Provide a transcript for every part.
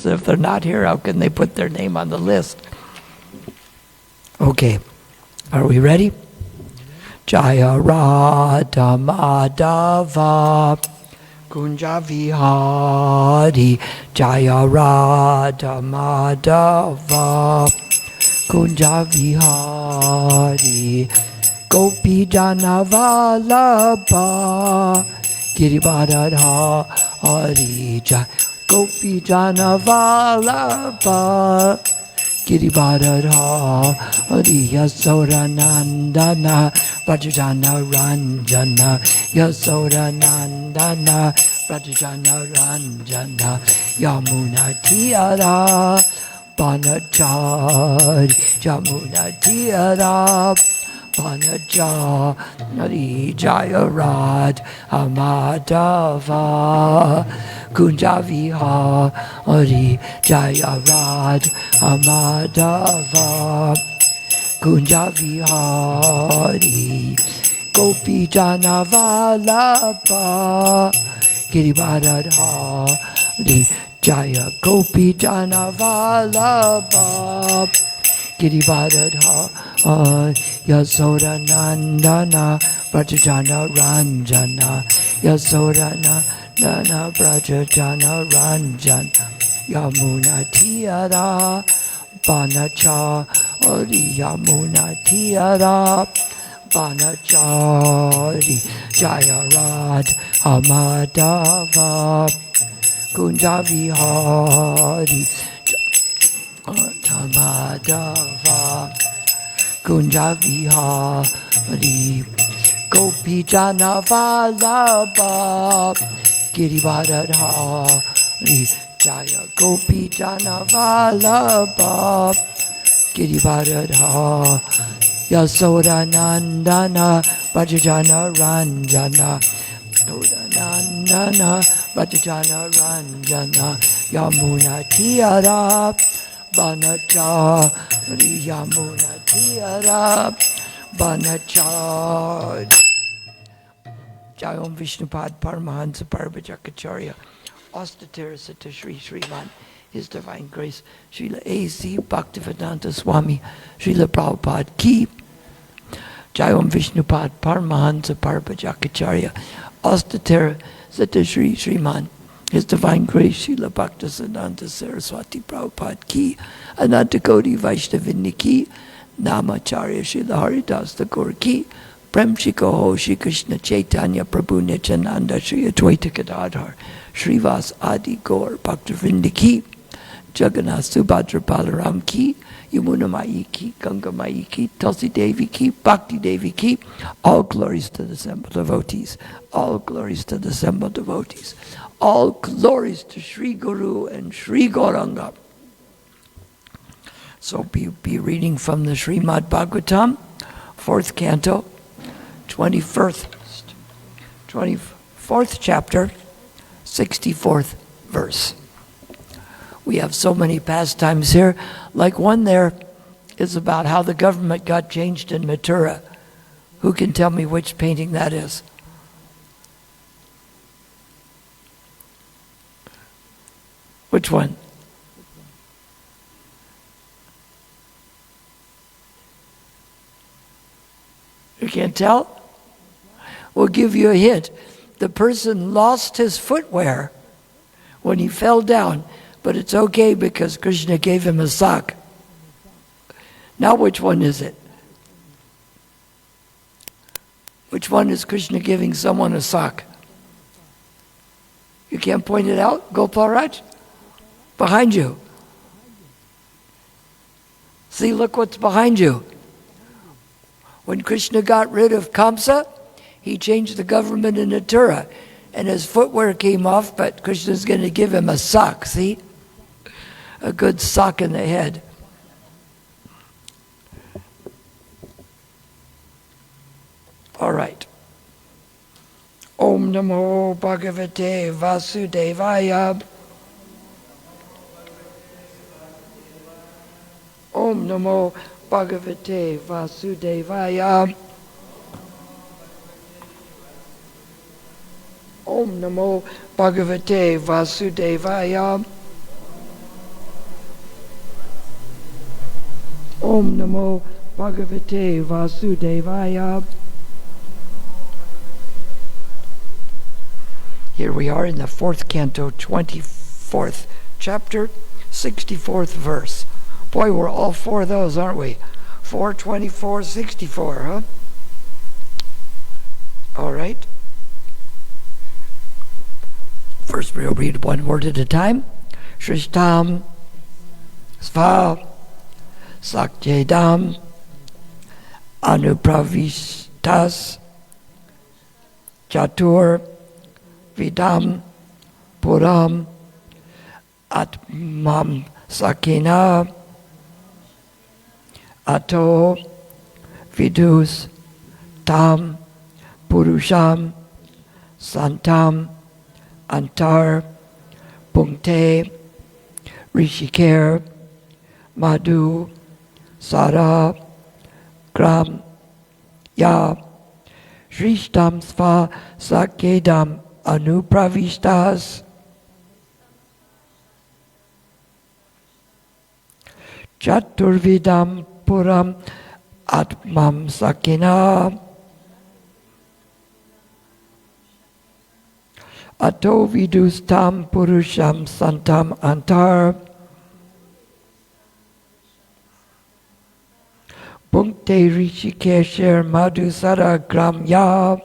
So if they're not here, how can they put their name on the list? Okay, are we ready? Jaya Radha Madhava Kunja Vihari, Jaya Radha Madhava Kunja Vihari, Gopi Jana Vallabha Girivardhari Jai, Gopi Jana Vallabha Girivardhari Yasodanandana Vrajajana Ranjana Yasodanandana Vrajajana Ranjana Yamuna Tiyara Banachari Yamuna Tiyara Banachari Jaya Radha Madhava Kunja Vihari Jaya Radha Madhava Kunja Vihari Gopi Jana Vallabha Girivardhari Jaya Gopi Jana Vallabha Girivardhari Yasodanandana Vrajajana Ranjana Yasodanandana Vrajajana Ranjana Yamuna Tiyara Banachari Yamuna Tiyara Banachari Jaya Radha Madhava Kunja Vihari Madhava Kunja Vihari Gopi Jana Vallabha Girivardhari Jaya Gopi Jana Vallabha Girivardhari Yasodanandana Vrajajana Ranjana Yasodanandana Vrajajana Ranjana Yamuna Tiyara Banachari Yamuna Tiyara Banachari. Jai Om Vishnupad Paramahansa Parvajakacharya Astatara Sata Shri Srimad, His Divine Grace, Srila A.C. Bhaktivedanta Swami, Srila Prabhupada Ki. Jai Om Vishnupad Paramahansa Parvajakacharya Astatara Sata Shri Srimad, His Divine Grace, Srila Bhaktivedanta Saraswati Prabhupada Ki. Ananta Koti Vaishnavini Ki. Namacharya Srila Haridas Thakur Ki. Prem Shikoho Shri Krishna Chaitanya Prabhu Nityananda Shri Advaita Gadadhar Shrivas Adi Gaur Bhaktivinoda Ki. Jagannath Subhadra Balaram Ki. Yamuna Mai Ki, Ganga Mai Ki, Tulsi Devi Ki, Bhakti Devi Ki. All glories to the assembled devotees. All glories to the assembled devotees. All glories to Sri Guru and Sri Gauranga. So be reading from the Srimad Bhagavatam, 4th canto, 24th chapter, 64th verse. We have so many pastimes here. Like one there is about how the government got changed in Mathura. Who can tell me which painting that is? Which one? You can't tell? We'll give you a hint. The person lost his footwear when he fell down, but it's okay because Krishna gave him a sock. Now which one is it? Which one is Krishna giving someone a sock? You can't point it out, Gopalraj? Behind you. See, look what's behind you. When Krishna got rid of Kamsa, he changed the government in Mathura, and his footwear came off, but Krishna's going to give him a sock, see? A good sock in the head. All right. Om Namo Bhagavate Vasudevaya. Om Namo Bhagavate Vasudevaya. Om Namo Bhagavate Vasudevaya. Om Namo Bhagavate Vasudevaya. Here we are in the 4th canto, 24th chapter, 64th verse. Boy, we're all four of those, aren't we? 4, 24, 64, huh? All right. First, we'll read one word at a time. Shrishtam Sva Sakjedam Anupravishtas Chatur Vidam Puram Atmam Sakina Ato Vidus Tam Purusham Santam Antar Punkte Rishikar Madhu Sara Gram Ya Shrishtam Sva Sakedam Anupravishtas Chaturvidam Puram Atmam Sakina Ato Vidustam Purusham Santam Antar Punkte Rishikesher Madhusara Gram Ya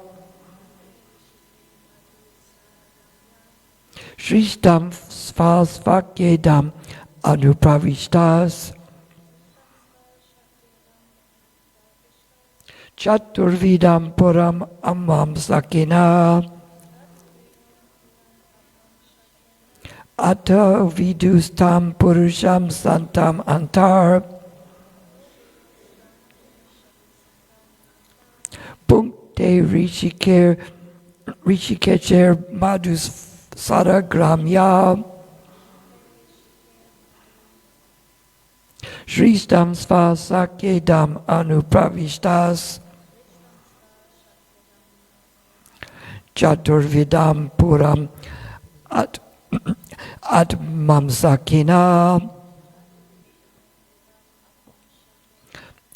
Shrishtam Svasvakedam Anupravishtas Chaturvidam Puram Amam Sakina Atta Vidustam Purusham Santam Antar Punkte Rishikesher Madhus Saragramya Shristam Svasakedam Anupravishtas Chaturvidam Puram Atmam Sakina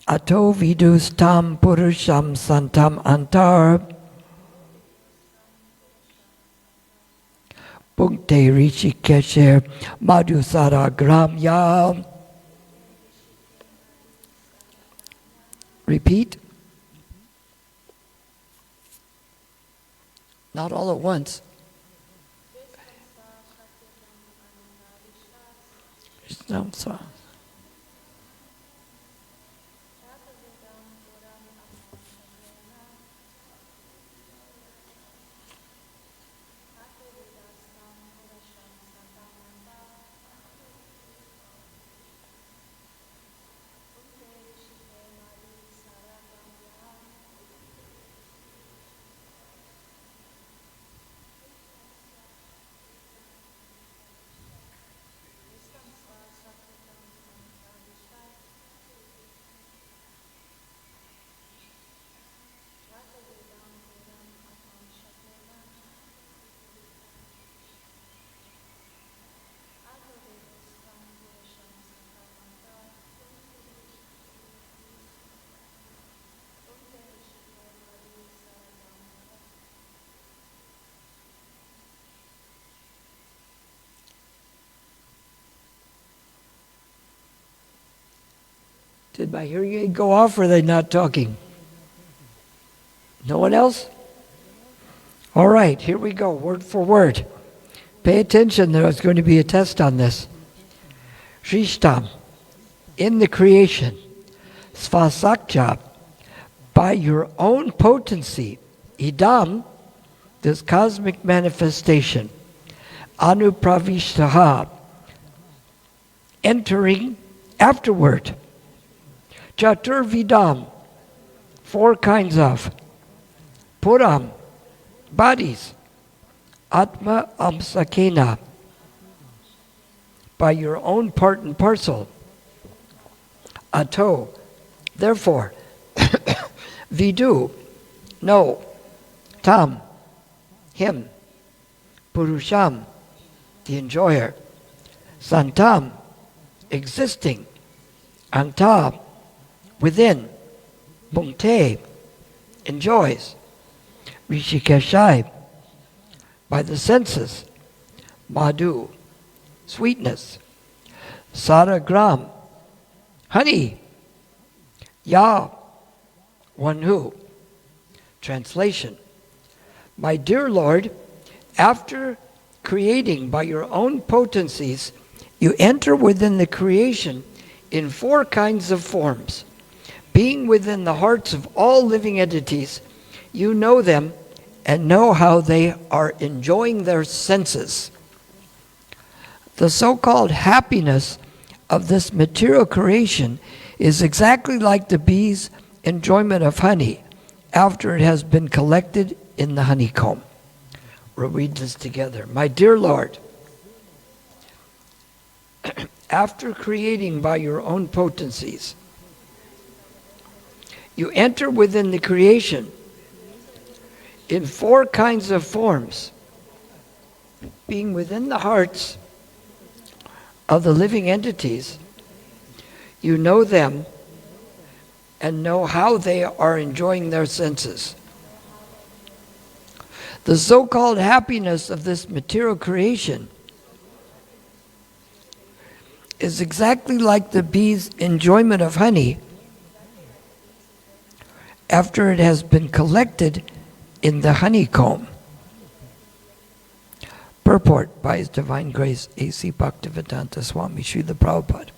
Ato Vidus Tam Purusham Santam Antar Punkte Rishikesher Madhusara Gramya. Repeat. Not all at once. Did my hearing aid go off, or are they not talking? No one else? All right, here we go, word for word. Pay attention, there's going to be a test on this. Shrishtam, in the creation, Svasakja, by your own potency, Idam, this cosmic manifestation, Anupravishtaha, entering afterward, Chaturvidam, 4 kinds of, Puram, bodies, Atma Amsakena, by your own part and parcel, Ato, therefore, Vidu, no, Tam, him, Purusham, the enjoyer, Santam, existing, Anta, within, bhukte, enjoys, rishikeshai, by the senses, madhu, sweetness, saragram, honey, ya, one who. Translation: My dear Lord, after creating by your own potencies, you enter within the creation in 4 kinds of forms. Being within the hearts of all living entities, you know them and know how they are enjoying their senses. The so-called happiness of this material creation is exactly like the bee's enjoyment of honey after it has been collected in the honeycomb. We'll read this together. My dear Lord, after creating by your own potencies, you enter within the creation in 4 kinds of forms, being within the hearts of the living entities. You know them and know how they are enjoying their senses. The so-called happiness of this material creation is exactly like the bee's enjoyment of honey after it has been collected in the honeycomb. Purport by His Divine Grace A.C. Bhaktivedanta Swami Srila Prabhupada.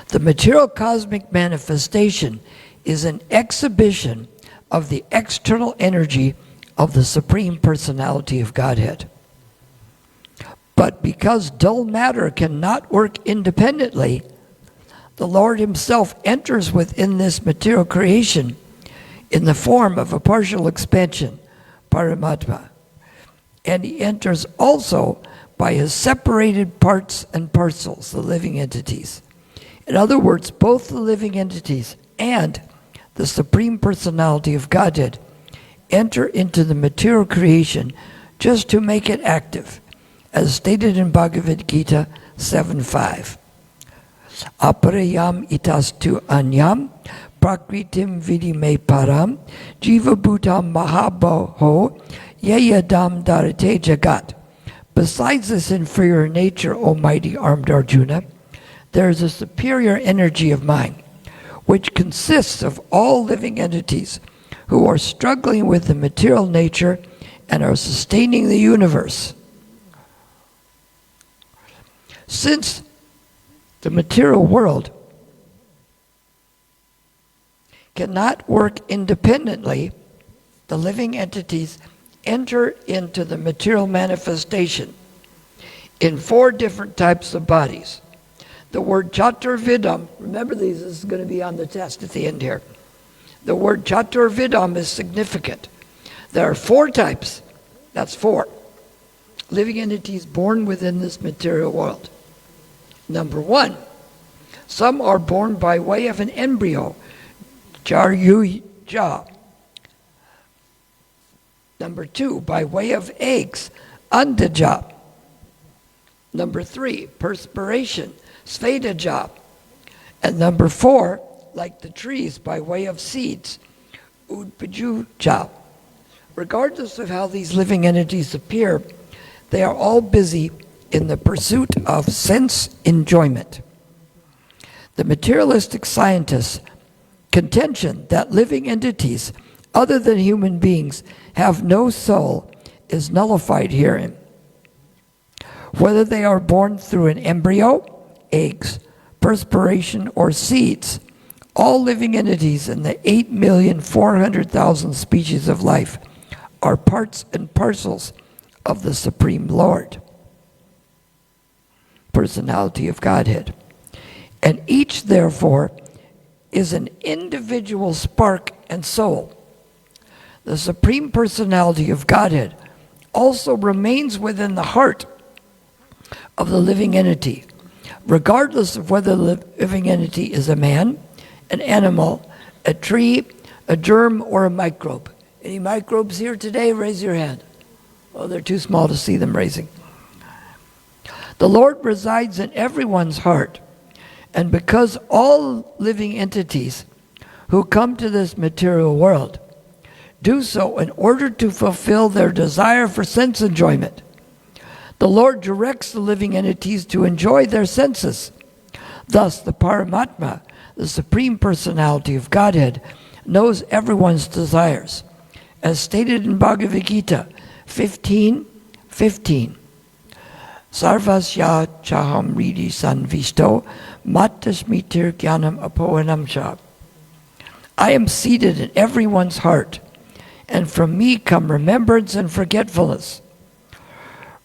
The material cosmic manifestation is an exhibition of the external energy of the Supreme Personality of Godhead. But because dull matter cannot work independently, the Lord Himself enters within this material creation in the form of a partial expansion, Paramatma. And He enters also by His separated parts and parcels, the living entities. In other words, both the living entities and the Supreme Personality of Godhead enter into the material creation just to make it active, as stated in Bhagavad Gita 7.5. Aparayam itastu anyam prakritim vidime param jiva bhutam mahabho yayadam darate jagat. Besides this inferior nature, O mighty armed Arjuna, there is a superior energy of mind, which consists of all living entities who are struggling with the material nature and are sustaining the universe. Since the material world cannot work independently, the living entities enter into the material manifestation in 4 different types of bodies. The word chaturvidam, remember these, this is going to be on the test at the end here. The word chaturvidam is significant. There are 4 types, that's 4, living entities born within this material world. Number 1, some are born by way of an embryo, jaryuja. Number 2, by way of eggs, andaja. Number 3, perspiration, svetaja. And number 4, like the trees, by way of seeds, udpajuja. Regardless of how these living entities appear, they are all busy in the pursuit of sense enjoyment. The materialistic scientists' contention that living entities other than human beings have no soul is nullified herein. Whether they are born through an embryo, eggs, perspiration, or seeds, all living entities in the 8,400,000 species of life are parts and parcels of the Supreme Lord, Personality of Godhead. And each, therefore, is an individual spark and soul. The Supreme Personality of Godhead also remains within the heart of the living entity, regardless of whether the living entity is a man, an animal, a tree, a germ, or a microbe. Any microbes here today? Raise your hand. Oh, they're too small to see them raising. The Lord resides in everyone's heart, And because all living entities who come to this material world do so in order to fulfill their desire for sense enjoyment, the Lord directs the living entities to enjoy their senses. Thus, the Paramatma, the Supreme Personality of Godhead, knows everyone's desires. As stated in Bhagavad Gita 15:15, Sarvasya chaham ridi sanvisto mattasmitir jnanam apohanam sha. I am seated in everyone's heart, and from me come remembrance and forgetfulness.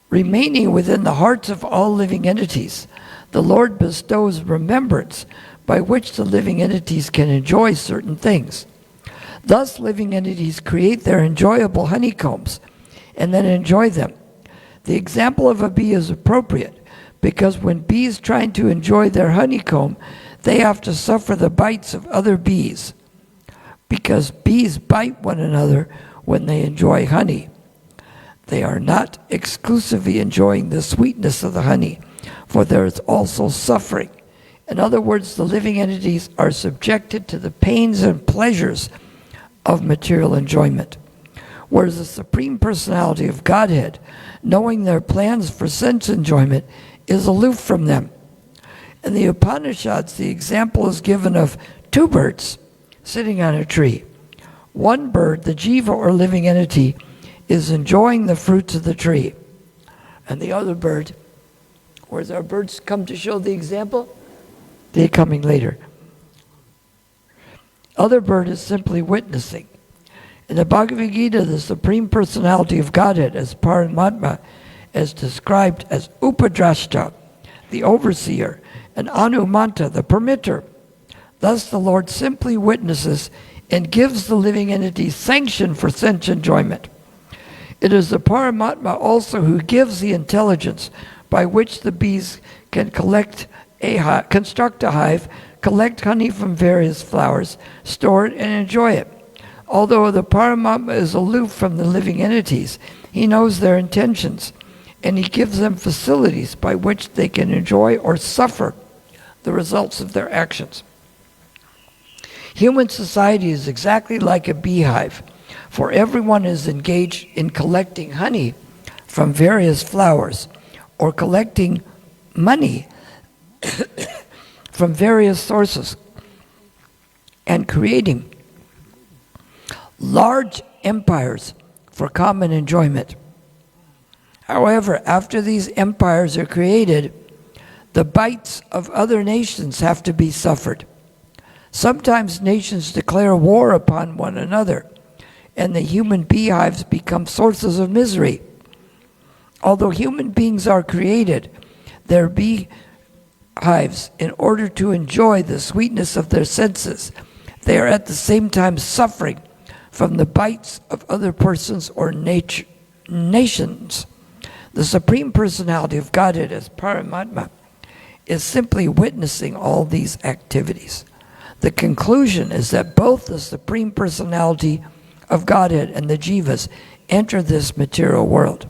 Remaining within the hearts of all living entities, the Lord bestows remembrance by which the living entities can enjoy certain things. Thus, living entities create their enjoyable honeycombs and then enjoy them. The example of a bee is appropriate because when bees try to enjoy their honeycomb, they have to suffer the bites of other bees because bees bite one another when they enjoy honey. They are not exclusively enjoying the sweetness of the honey, for there is also suffering. In other words, the living entities are subjected to the pains and pleasures of material enjoyment. Whereas the Supreme Personality of Godhead, knowing their plans for sense enjoyment, is aloof from them. In the Upanishads, the example is given of two birds sitting on a tree. One bird, the jiva or living entity, is enjoying the fruits of the tree. And the other bird, where's our birds come to show the example? They're coming later. Other bird is simply witnessing. In the Bhagavad Gita, the Supreme Personality of Godhead as Paramatma is described as Upadrashta, the overseer, and Anumanta, the permitter. Thus the Lord simply witnesses and gives the living entity sanction for sense enjoyment. It is the Paramatma also who gives the intelligence by which the bees can construct a hive, collect honey from various flowers, store it, and enjoy it. Although the Paramatma is aloof from the living entities, he knows their intentions, and he gives them facilities by which they can enjoy or suffer the results of their actions. Human society is exactly like a beehive, for everyone is engaged in collecting honey from various flowers or collecting money from various sources and creating large empires for common enjoyment. However, after these empires are created, the bites of other nations have to be suffered. Sometimes nations declare war upon one another, and the human beehives become sources of misery. Although human beings are created, their beehives, in order to enjoy the sweetness of their senses, they are at the same time suffering from the bites of other persons or nations. The Supreme Personality of Godhead as Paramatma is simply witnessing all these activities. The conclusion is that both the Supreme Personality of Godhead and the jivas enter this material world.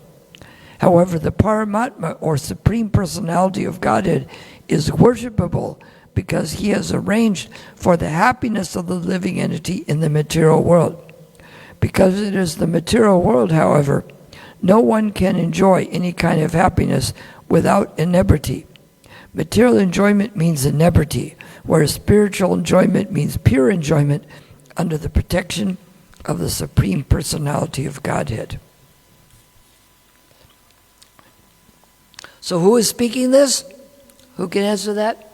However, the Paramatma or Supreme Personality of Godhead is worshipable because he has arranged for the happiness of the living entity in the material world. Because it is the material world, however, no one can enjoy any kind of happiness without inebriety. Material enjoyment means inebriety, whereas spiritual enjoyment means pure enjoyment under the protection of the Supreme Personality of Godhead. So who is speaking this? Who can answer that?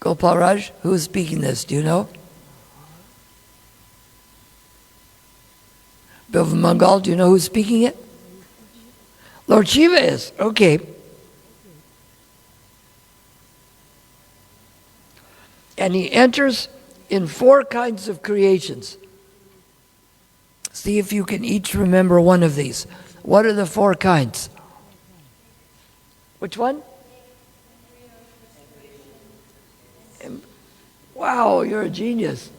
Gopal Raj, who is speaking this? Do you know? Bilva Mangal, do you know who's speaking it? Lord Shiva is. Okay. And he enters in 4 kinds of creations. See if you can each remember one of these. What are the 4 kinds? Which one? Wow, you're a genius.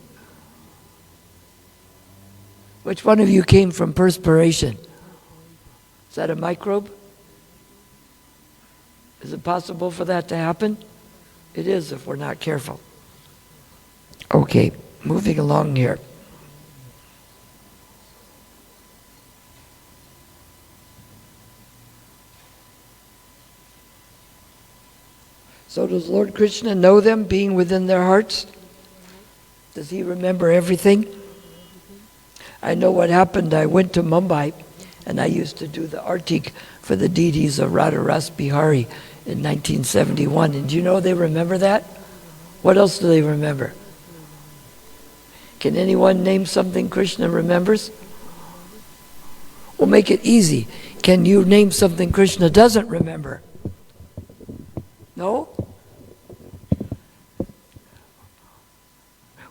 Which one of you came from perspiration? Is that a microbe? Is it possible for that to happen? It is if we're not careful. Okay, moving along here. So does Lord Krishna know them being within their hearts? Does he remember everything? I know what happened. I went to Mumbai and I used to do the Artik for the deities of Radha Ras Bihari in 1971. And do you know they remember that? What else do they remember? Can anyone name something Krishna remembers? We'll make it easy. Can you name something Krishna doesn't remember? No?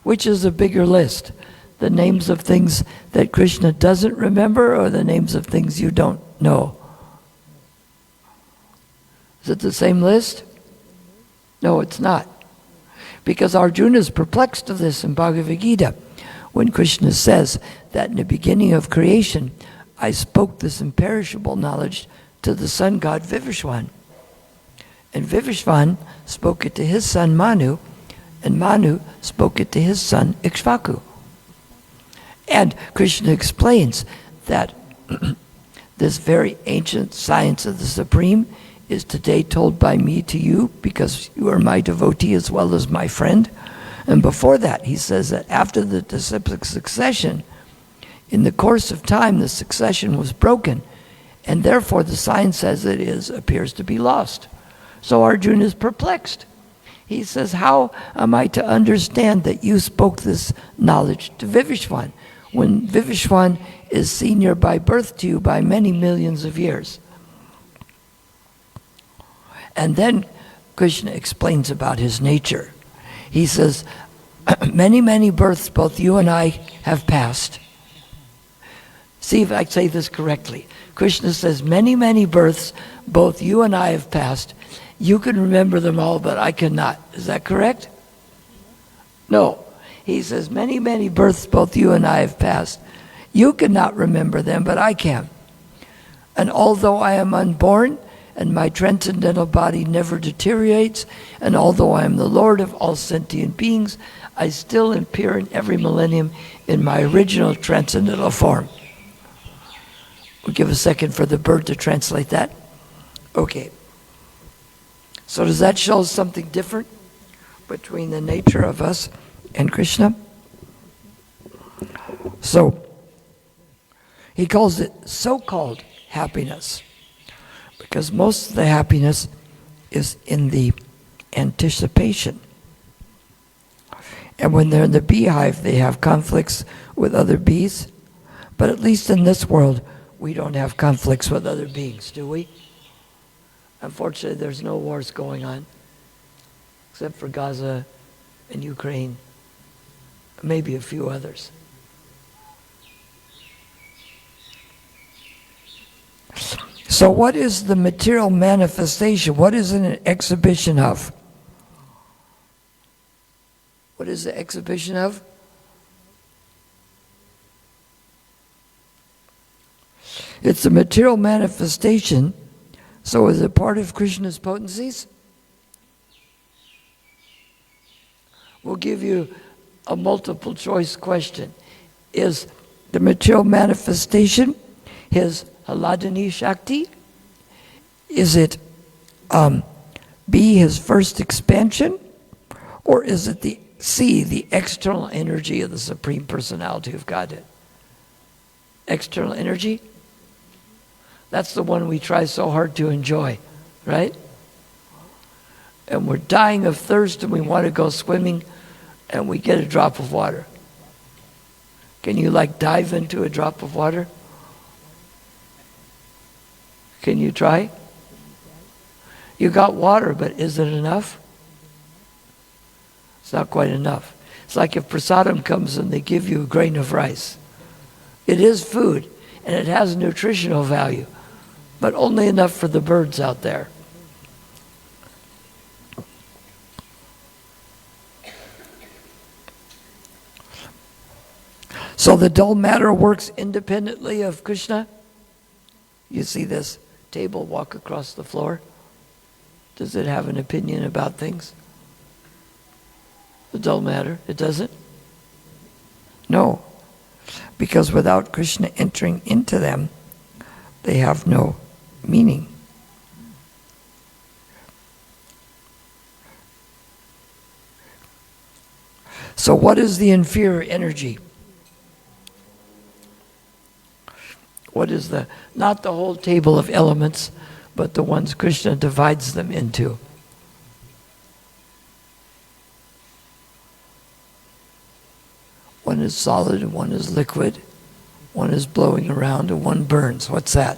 Which is a bigger list? The names of things that Krishna doesn't remember or the names of things you don't know? Is it the same list? No, it's not. Because Arjuna is perplexed of this in Bhagavad Gita when Krishna says that in the beginning of creation, I spoke this imperishable knowledge to the sun god Vivishwan. And Vivishwan spoke it to his son Manu, and Manu spoke it to his son Ikshvaku. And Krishna explains that this very ancient science of the Supreme is today told by me to you because you are my devotee as well as my friend. And before that, he says that after the disciplic succession, in the course of time, the succession was broken, and therefore the science as it is appears to be lost. So Arjuna is perplexed. He says, how am I to understand that you spoke this knowledge to Vivishwan when Vivishwan is senior by birth to you by many millions of years? And then Krishna explains about his nature. He says, many, many births both you and I have passed. See if I say this correctly. Krishna says, many, many births both you and I have passed. You can remember them all, but I cannot. Is that correct? No. He says, many, many births both you and I have passed. You cannot remember them, but I can. And although I am unborn, and my transcendental body never deteriorates, and although I am the Lord of all sentient beings, I still appear in every millennium in my original transcendental form. We'll give a second for the bird to translate that. Okay. So does that show something different between the nature of us and Krishna? So, he calls it so-called happiness, because most of the happiness is in the anticipation. And when they're in the beehive, they have conflicts with other bees. But at least in this world, we don't have conflicts with other beings, do we? Unfortunately, there's no wars going on, except for Gaza and Ukraine, maybe a few others. So what is the material manifestation? What is an exhibition of? What is the exhibition of? It's a material manifestation. So is it part of Krishna's potencies? We'll give you a multiple choice question. Is the material manifestation his Haladini Shakti? Is it B, his first expansion? Or is it the C, the external energy of the Supreme Personality of Godhead? External energy? That's the one we try so hard to enjoy, right? And we're dying of thirst and we want to go swimming and we get a drop of water. Can you dive into a drop of water? Can you try? You got water, but is it enough? It's not quite enough. It's like if prasadam comes and they give you a grain of rice. It is food and it has nutritional value, but only enough for the birds out there. So the dull matter works independently of Krishna. You see this table walk across the floor? Does it have an opinion about things? It don't matter. It doesn't? No. Because without Krishna entering into them, they have no meaning. So what is the inferior energy? What is not the whole table of elements, but the ones Krishna divides them into? One is solid and one is liquid. One is blowing around and one burns. What's that?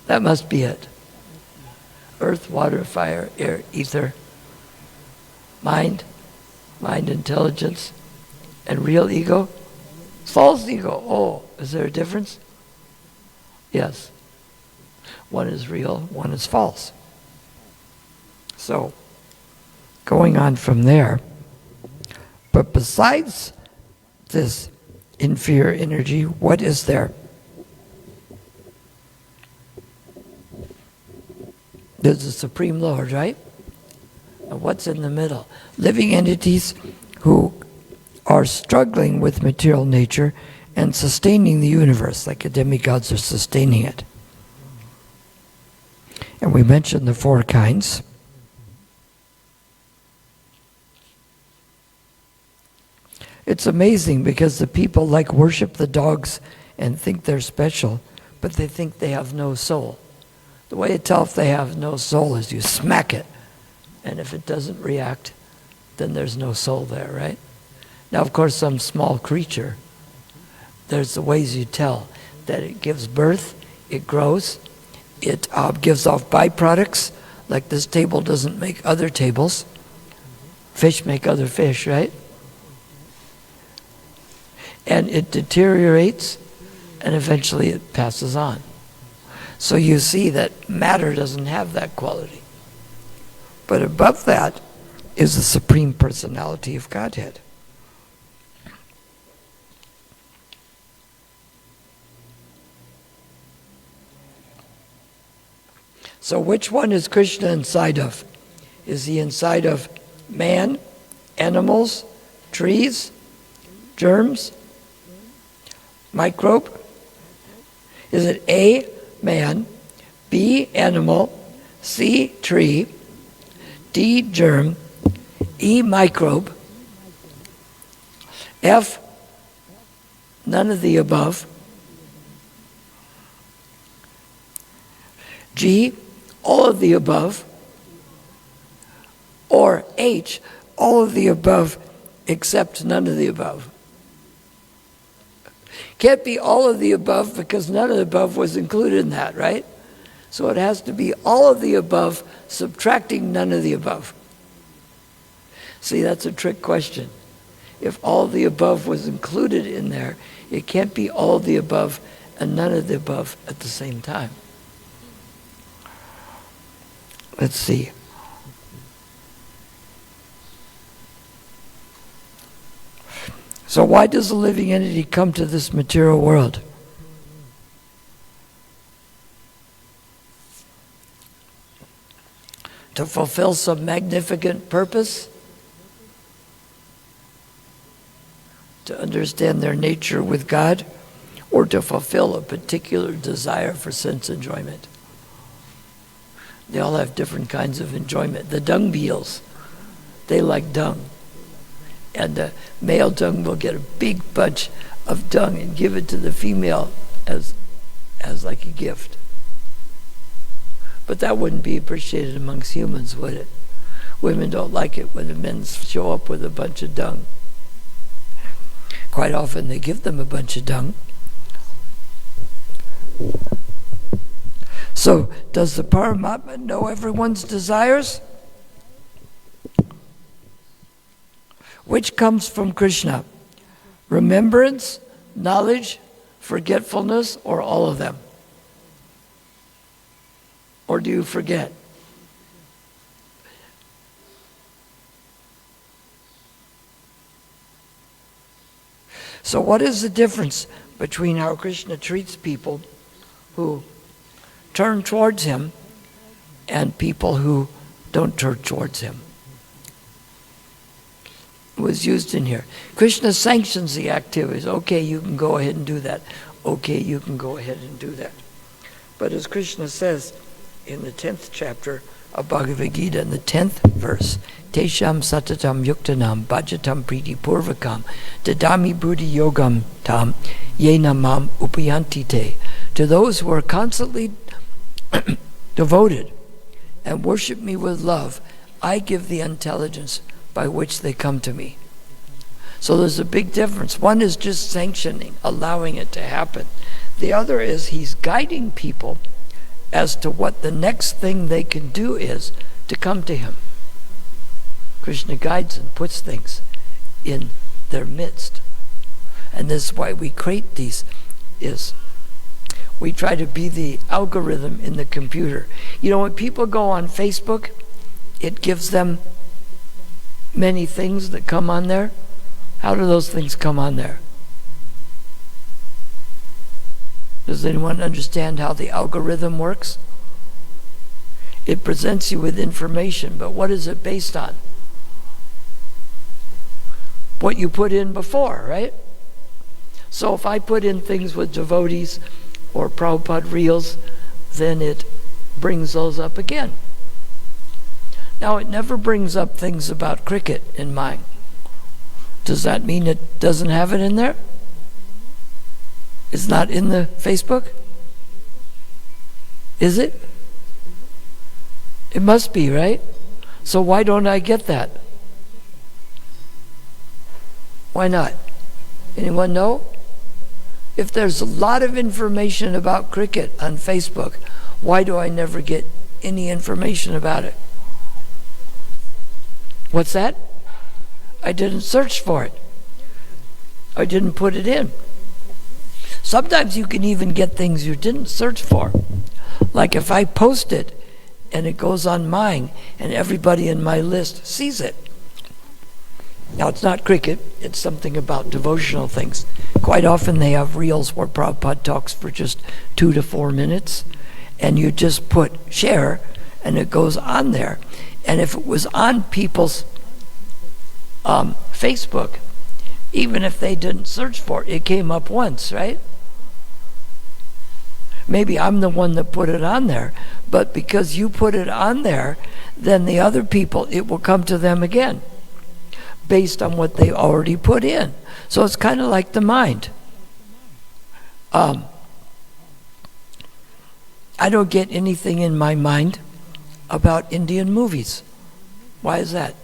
That must be it. Earth, water, fire, air, ether, mind, intelligence, and real ego. False ego. Oh, is there a difference? Yes. One is real, one is false. So, going on from there, but besides this inferior energy, what is there? There's the Supreme Lord, right? And what's in the middle? Living entities who are struggling with material nature and sustaining the universe, like the demigods are sustaining it. And we mentioned the four kinds. It's amazing because the people worship the dogs and think they're special, but they think they have no soul. The way you tell if they have no soul is you smack it. And if it doesn't react, then there's no soul there, right? Now, of course, some small creature, there's the ways you tell that it gives birth, it grows, it gives off byproducts, like this table doesn't make other tables. Fish make other fish, right? And it deteriorates, and eventually it passes on. So you see that matter doesn't have that quality. But above that is the Supreme Personality of Godhead. So which one is Krishna inside of? Is he inside of man, animals, trees, germs, microbe? Is it A, man, B, animal, C, tree, D, germ, E, microbe, F, none of the above, G, all of the above, or H, all of the above except none of the above? Can't be all of the above because none of the above was included in that, right? So it has to be all of the above subtracting none of the above. See, that's a trick question. If all of the above was included in there, it can't be all of the above and none of the above at the same time. Let's see. So why does a living entity come to this material world? To fulfill some magnificent purpose? To understand their nature with God? Or to fulfill a particular desire for sense enjoyment? They all have different kinds of enjoyment. The dung beetles, they like dung. And the male dung will get a big bunch of dung and give it to the female as like a gift. But that wouldn't be appreciated amongst humans, would it? Women don't like it when the men show up with a bunch of dung. Quite often they give them a bunch of dung. So, does the Paramatma know everyone's desires? Which comes from Krishna? Remembrance, knowledge, forgetfulness, or all of them? Or do you forget? So what is the difference between how Krishna treats people who turn towards him and people who don't turn towards him. It was used in here. Krishna sanctions the activities. Okay, you can go ahead and do that. Okay, you can go ahead and do that. But as Krishna says in the 10th chapter of Bhagavad Gita, in the 10th verse, Tesham satatam yuktanam bhajatam priti purvakam dadami buddhi yogam tam yena mam upayanti te. To those who are constantly devoted and worship me with love, I give the intelligence by which they come to me. So there's a big difference. One is just sanctioning, allowing it to happen. The other is he's guiding people as to what the next thing they can do is to come to him. Krishna guides and puts things in their midst. And this is why we create these, is we try to be the algorithm in the computer. You know, when people go on Facebook, it gives them many things that come on there. How do those things come on there? Does anyone understand how the algorithm works? It presents you with information, but what is it based on? What you put in before, right? So if I put in things with devotees or Prabhupada reels, then it brings those up again. Now, it never brings up things about cricket in mine. Does that mean it doesn't have it in there? It's not in the Facebook? Is it? It must be, right? So why don't I get that? Why not? Anyone know? If there's a lot of information about cricket on Facebook, why do I never get any information about it? What's that? I didn't search for it. I didn't put it in. Sometimes you can even get things you didn't search for. Like if I post it and it goes on mine and everybody in my list sees it. Now, it's not cricket, it's something about devotional things. Quite often they have reels where Prabhupada talks for just 2 to 4 minutes, and you just put share and it goes on there. And if it was on people's Facebook, even if they didn't search for it, it came up once, right? Maybe I'm the one that put it on there, but because you put it on there, then the other people, it will come to them again, based on what they already put in. So it's kind of like the mind. I don't get anything in my mind about Indian movies. Why is that?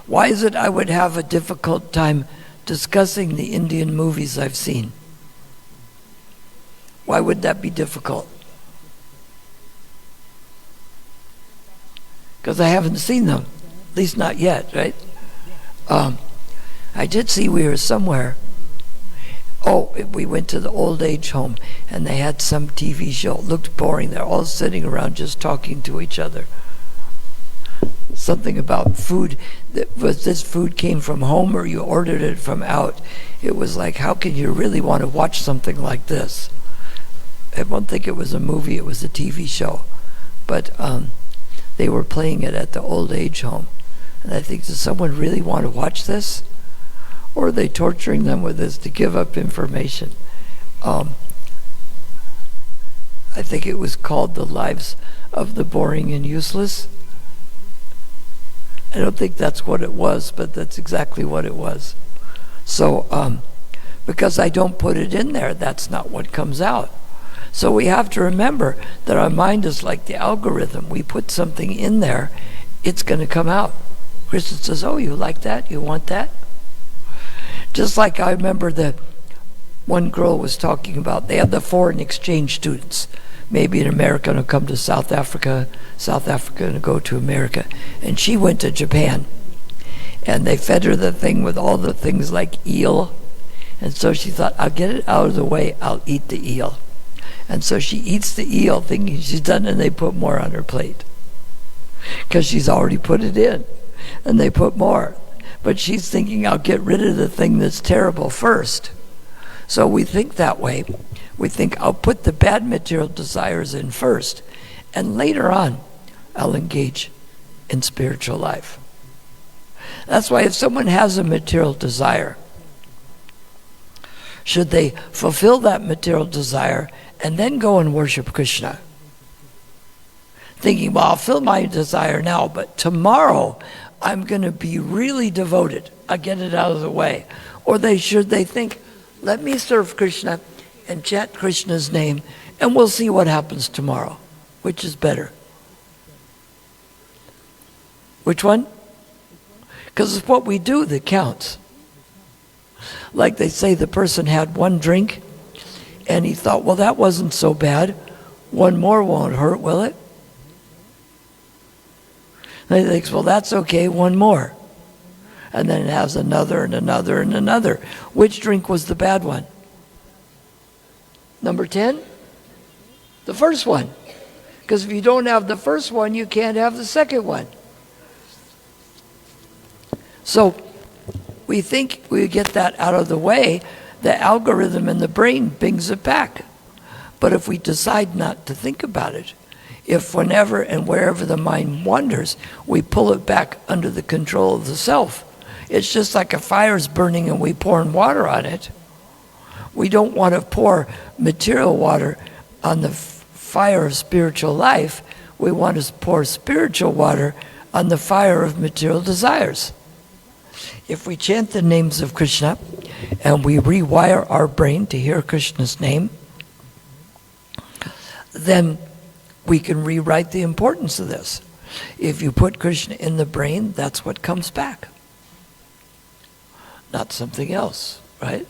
Why is it I would have a difficult time discussing the Indian movies I've seen? Why would that be difficult? Because I haven't seen them, at least not yet, right? I did see we were somewhere. Oh, we went to the old age home and they had some TV show. It looked boring. They're all sitting around just talking to each other. Something about food. Was this food came from home or you ordered it from out? It was like, how can you really want to watch something like this? I don't think it was a movie, it was a TV show. But they were playing it at the old age home. And I think, does someone really want to watch this? Or are they torturing them with this to give up information? I think it was called The Lives of the Boring and Useless. I don't think that's what it was, but that's exactly what it was. So, because I don't put it in there, that's not what comes out. So we have to remember that our mind is like the algorithm. We put something in there, it's going to come out. Krishna says, oh, you like that? You want that? Just like I remember that one girl was talking about, they had the foreign exchange students. Maybe an American will come to South Africa to go to America. And she went to Japan. And they fed her the thing with all the things like eel. And so she thought, I'll get it out of the way, I'll eat the eel. And so she eats the eel thinking she's done, and they put more on her plate. Because she's already put it in. And they put more. But she's thinking, I'll get rid of the thing that's terrible first. So we think that way. We think, I'll put the bad material desires in first, and later on, I'll engage in spiritual life. That's why if someone has a material desire, should they fulfill that material desire and then go and worship Krishna? Thinking, well, I'll fill my desire now, but tomorrow I'm going to be really devoted. I'll get it out of the way. Or should they think, let me serve Krishna and chant Krishna's name, and we'll see what happens tomorrow. Which is better? Which one? Because it's what we do that counts. Like they say, the person had one drink, and he thought, well, that wasn't so bad. One more won't hurt, will it? And he thinks, well, that's okay, one more. And then it has another and another and another. Which drink was the bad one? Number 10? The first one. Because if you don't have the first one, you can't have the second one. So we think we get that out of the way, the algorithm in the brain brings it back. But if we decide not to think about it, if whenever and wherever the mind wanders, we pull it back under the control of the self, it's just like a fire's burning and we pour water on it. We don't want to pour material water on the fire of spiritual life. We want to pour spiritual water on the fire of material desires. If we chant the names of Krishna and we rewire our brain to hear Krishna's name, then we can rewrite the importance of this. If you put Krishna in the brain, that's what comes back. Not something else, right?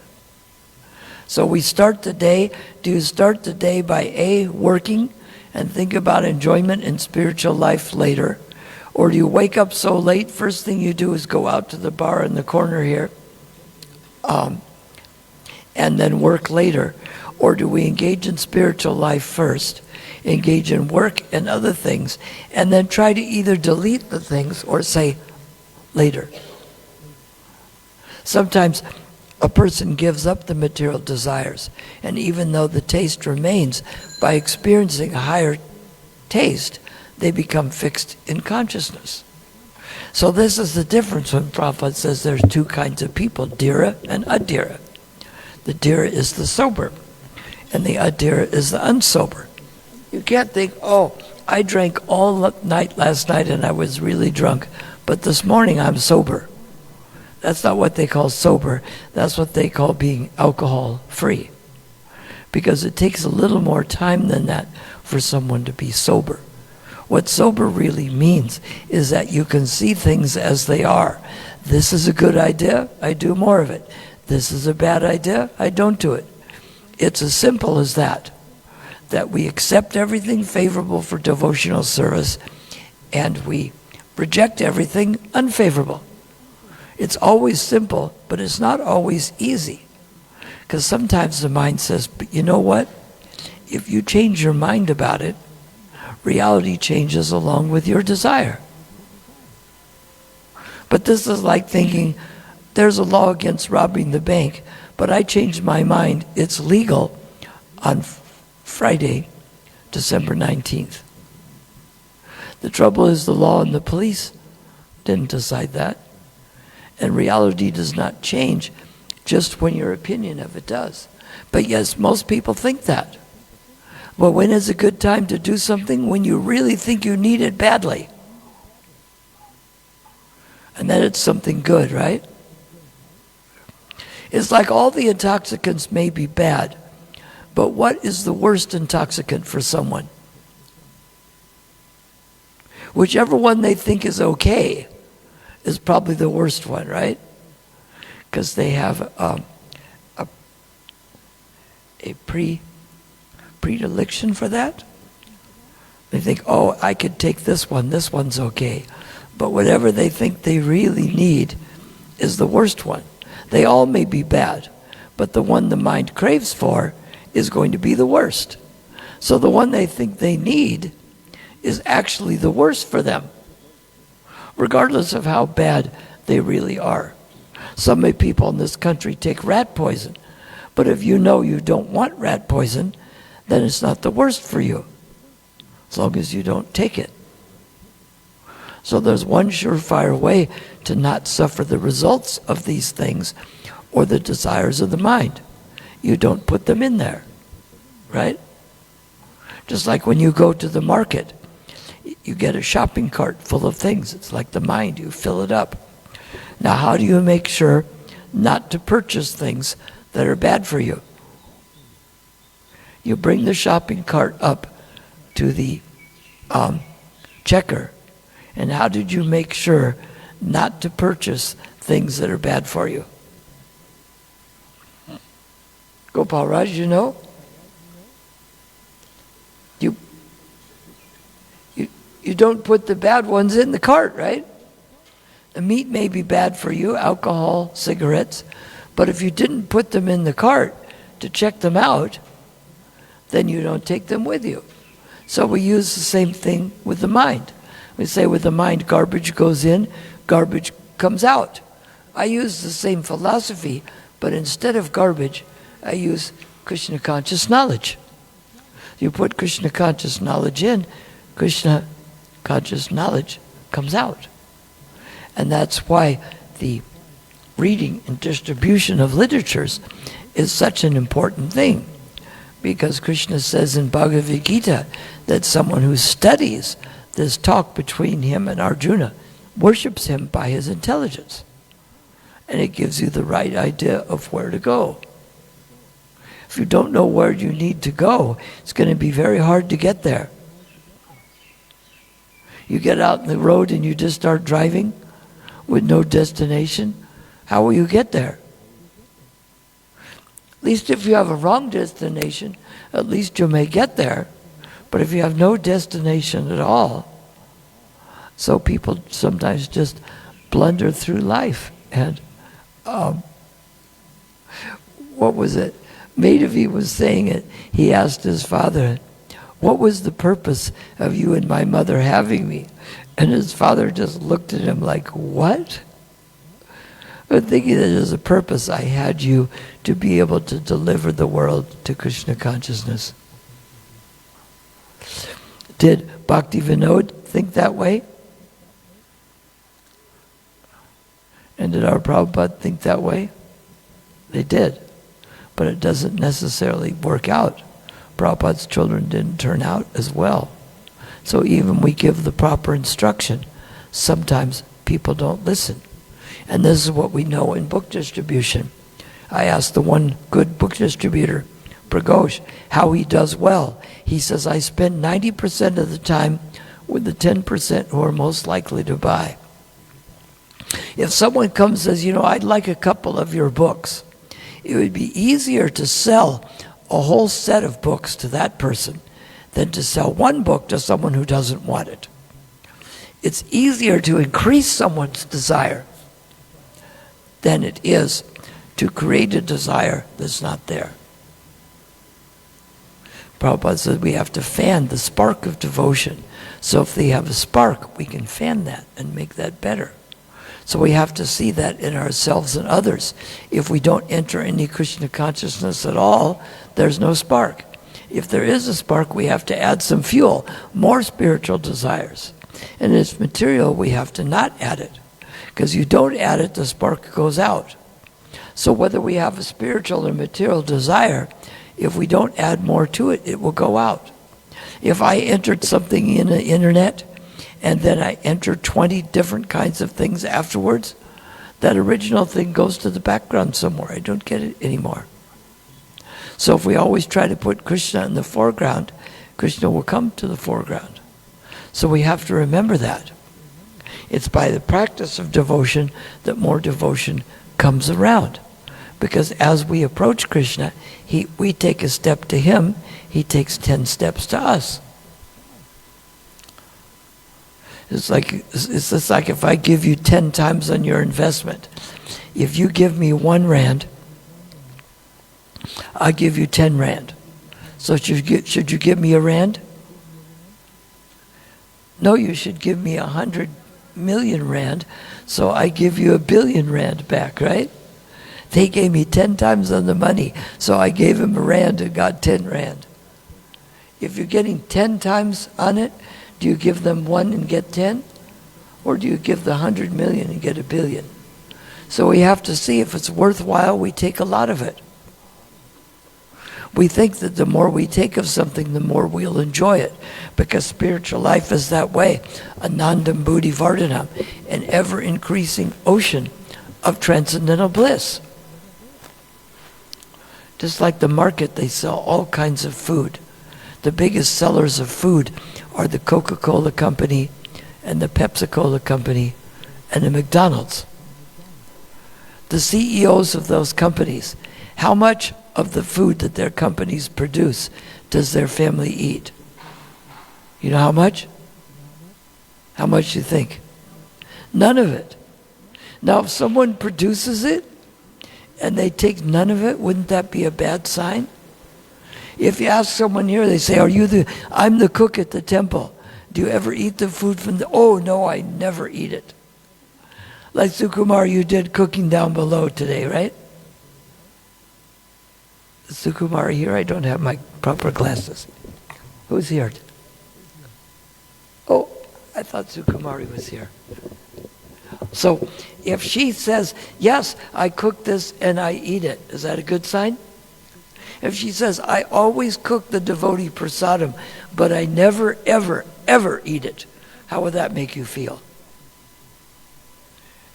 So we start the day. Do you start the day by A, working and think about enjoyment in spiritual life later? Or do you wake up so late, first thing you do is go out to the bar in the corner here and then work later? Or do we engage in spiritual life first, engage in work and other things, and then try to either delete the things or say later? Sometimes a person gives up the material desires, and even though the taste remains, by experiencing a higher taste, they become fixed in consciousness. So this is the difference when Prabhupada says there's two kinds of people, dhira and adhira. The dhira is the sober, and the adhira is the unsober. You can't think, oh, I drank all night last night and I was really drunk, but this morning I'm sober. That's not what they call sober. That's what they call being alcohol free. Because it takes a little more time than that for someone to be sober. What sober really means is that you can see things as they are. This is a good idea, I do more of it. This is a bad idea, I don't do it. It's as simple as that we accept everything favorable for devotional service and we reject everything unfavorable. It's always simple, but it's not always easy. Because sometimes the mind says, but you know what? If you change your mind about it, reality changes along with your desire. But this is like thinking, there's a law against robbing the bank, but I changed my mind, it's legal on Friday, December 19th. The trouble is the law and the police didn't decide that. And reality does not change just when your opinion of it does. But yes, most people think that. But when is a good time to do something? When you really think you need it badly. And then it's something good, right? It's like all the intoxicants may be bad, but what is the worst intoxicant for someone? Whichever one they think is okay is probably the worst one, right? Because they have a predilection for that. They think, oh, I could take this one's okay. But whatever they think they really need is the worst one. They all may be bad, but the one the mind craves for is going to be the worst. So the one they think they need is actually the worst for them, regardless of how bad they really are. Some people in this country take rat poison, But if you know you don't want rat poison, then it's not the worst for you, as long as you don't take it. So there's one surefire way to not suffer the results of these things or the desires of the mind. You don't put them in there, right? Just like when you go to the market, you get a shopping cart full of things. It's like the mind, you fill it up. Now, how do you make sure not to purchase things that are bad for you? You bring the shopping cart up to the checker. And how did you make sure not to purchase things that are bad for you? Gopal Raj, you know? You don't put the bad ones in the cart, right? The meat may be bad for you, alcohol, cigarettes, but if you didn't put them in the cart to check them out, then you don't take them with you. So we use the same thing with the mind. We say with the mind, garbage goes in, garbage comes out. I use the same philosophy, but instead of garbage, I use Krishna conscious knowledge. You put Krishna conscious knowledge in, Krishna conscious knowledge comes out. And that's why the reading and distribution of literatures is such an important thing. Because Krishna says in Bhagavad Gita that someone who studies this talk between him and Arjuna worships him by his intelligence. And it gives you the right idea of where to go. If you don't know where you need to go, it's going to be very hard to get there. You get out in the road and you just start driving with no destination, how will you get there? At least if you have a wrong destination, at least you may get there. But if you have no destination at all, so people sometimes just blunder through life. And what was it? Madhavi was saying it. He asked his father, what was the purpose of you and my mother having me? And his father just looked at him like, what? But thinking that there's a purpose. I had you to be able to deliver the world to Krishna consciousness. Did Bhakti Vinod think that way? And did our Prabhupada think that way? They did. But it doesn't necessarily work out. Prabhupada's children didn't turn out as well. So even we give the proper instruction, sometimes people don't listen. And this is what we know in book distribution. I asked the one good book distributor, Pragosh, how he does well. He says, I spend 90% of the time with the 10% who are most likely to buy. If someone comes and says, you know, I'd like a couple of your books, it would be easier to sell a whole set of books to that person than to sell one book to someone who doesn't want it. It's easier to increase someone's desire than it is to create a desire that's not there. Prabhupada said we have to fan the spark of devotion. So if they have a spark, we can fan that and make that better. So we have to see that in ourselves and others. If we don't enter any Krishna consciousness at all, there's no spark. If there is a spark, we have to add some fuel, more spiritual desires. And if material, we have to not add it. Because you don't add it, the spark goes out. So whether we have a spiritual or material desire, if we don't add more to it, it will go out. If I entered something in the internet, and then I enter 20 different kinds of things afterwards, that original thing goes to the background somewhere. I don't get it anymore. So if we always try to put Krishna in the foreground, Krishna will come to the foreground. So we have to remember that. It's by the practice of devotion that more devotion comes around. Because as we approach Krishna, we take a step to him, he takes 10 steps to us. It's just like if I give you 10 times on your investment. If you give me 1 rand, I give you 10 rand. So should you give me a rand? No, you should give me 100 million rand, so I give you 1 billion rand back, right? They gave me 10 times on the money, so I gave him a rand and got 10 rand. If you're getting 10 times on it, do you give them 1 and get 10? Or do you give the 100 million and get 1 billion? So we have to see if it's worthwhile, we take a lot of it. We think that the more we take of something, the more we'll enjoy it, because spiritual life is that way. Anandam Buddhi Vardhanam, an ever-increasing ocean of transcendental bliss. Just like the market, they sell all kinds of food. The biggest sellers of food are the Coca-Cola company and the Pepsi-Cola company and the McDonald's. The CEOs of those companies, how much of the food that their companies produce does their family eat? You know how much? How much do you think? None of it. Now, if someone produces it and they take none of it, wouldn't that be a bad sign? If you ask someone here, they say, I'm the cook at the temple. Do you ever eat the food from oh no, I never eat it. Like Sukumar, you did cooking down below today, right? Is Sukumar here? I don't have my proper glasses. Who's here? Oh, I thought Sukumari was here. So if she says, yes, I cook this and I eat it, is that a good sign? If she says, I always cook the devotee prasadam, but I never, ever, ever eat it, how would that make you feel?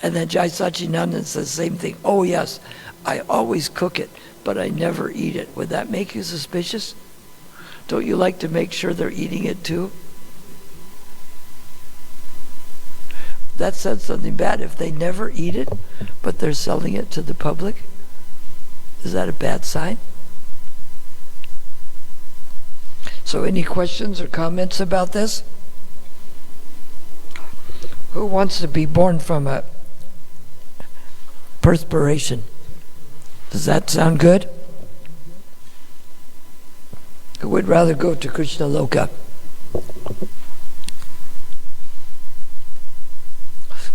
And then Jai Sachinandan says the same thing. Oh yes, I always cook it, but I never eat it. Would that make you suspicious? Don't you like to make sure they're eating it too? That says something bad. If they never eat it, but they're selling it to the public, is that a bad sign? So any questions or comments about this? Who wants to be born from a perspiration? Does that sound good? Who would rather go to Krishna Loka?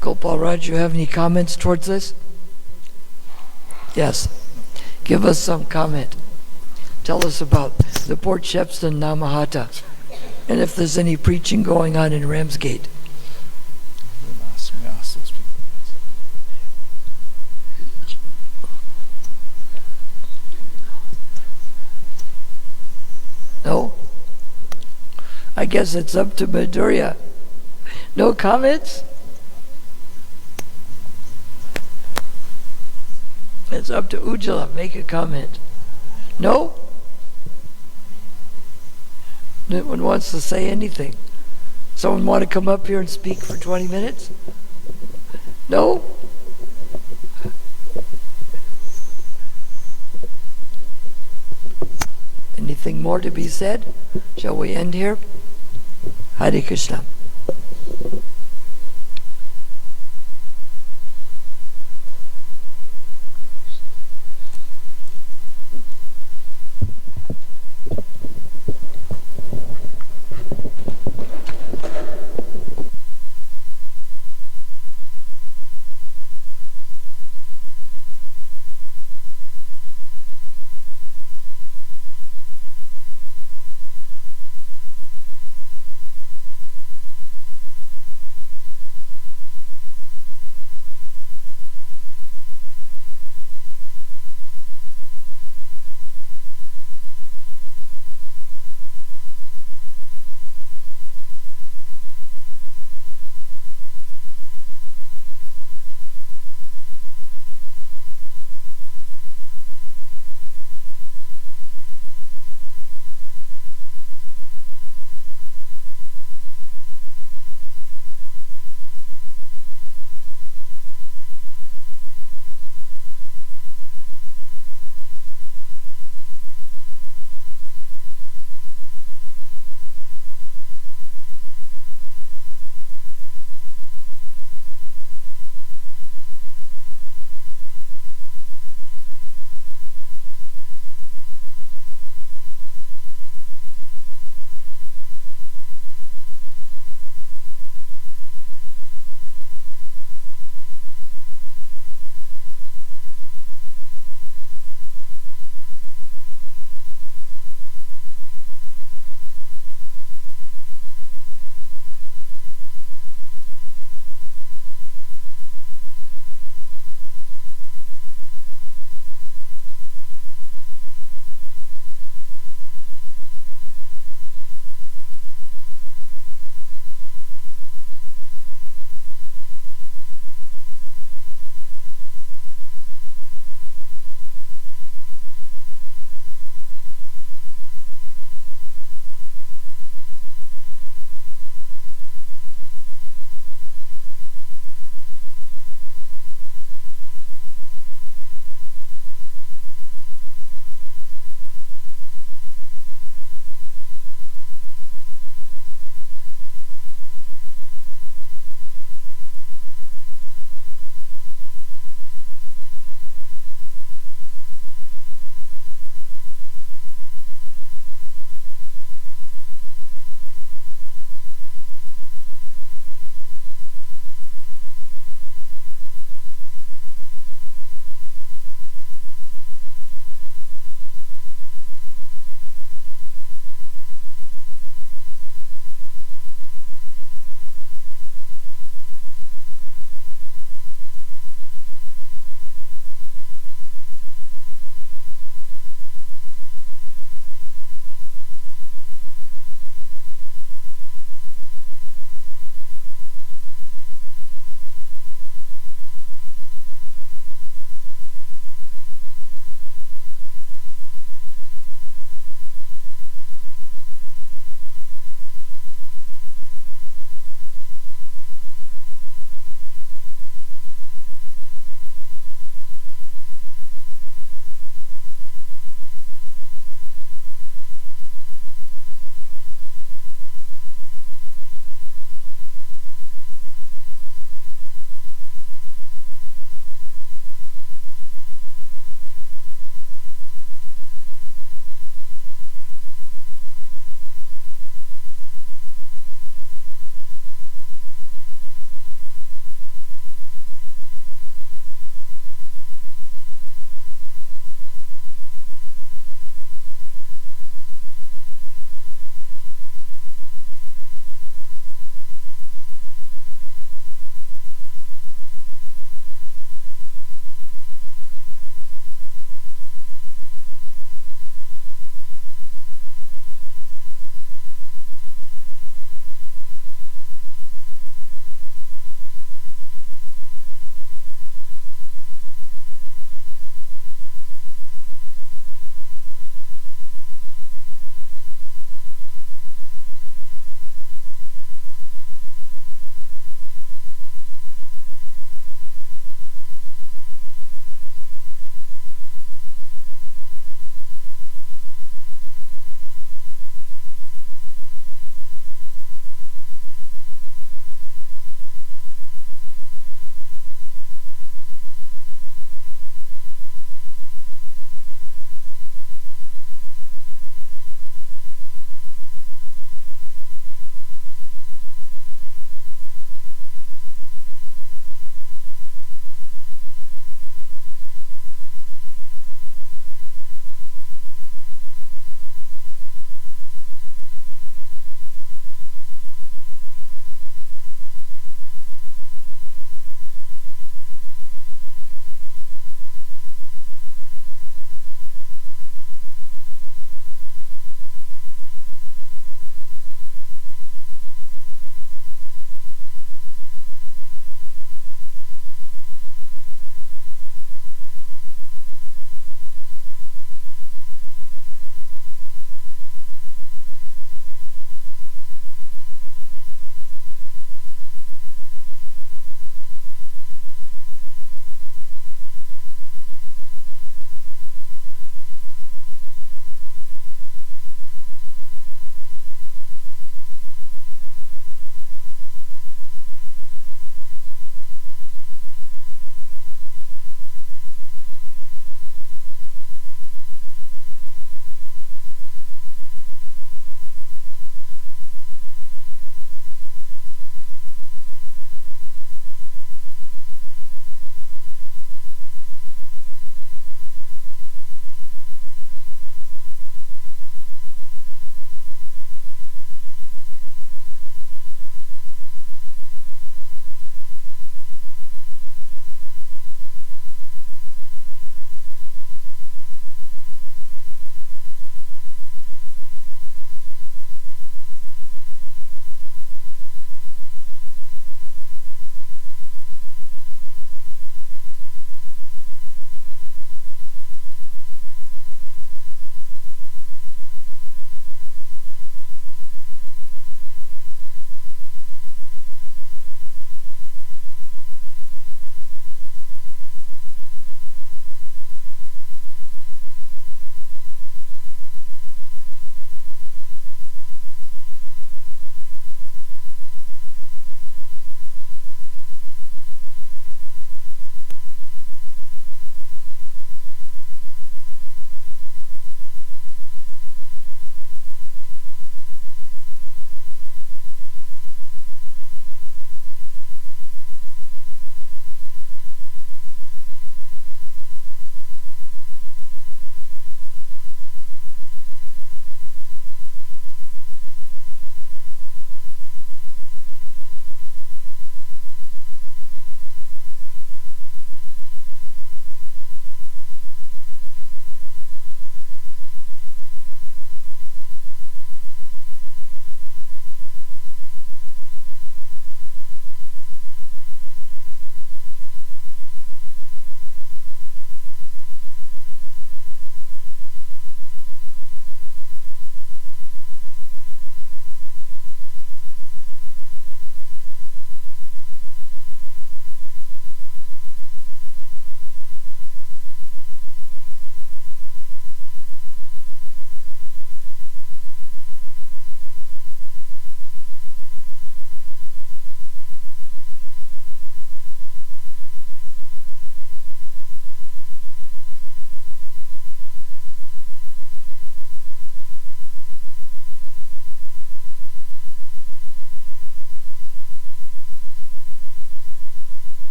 Gopal Raj, you have any comments towards this? Yes. Give us some comment. Tell us about the Port Shepstone Namahata, and if there's any preaching going on in Ramsgate. No? I guess it's up to Madhurya. No comments? It's up to Ujjala. Make a comment. No? No one wants to say anything. Someone want to come up here and speak for 20 minutes? No? Anything more to be said? Shall we end here? Hare Krishna.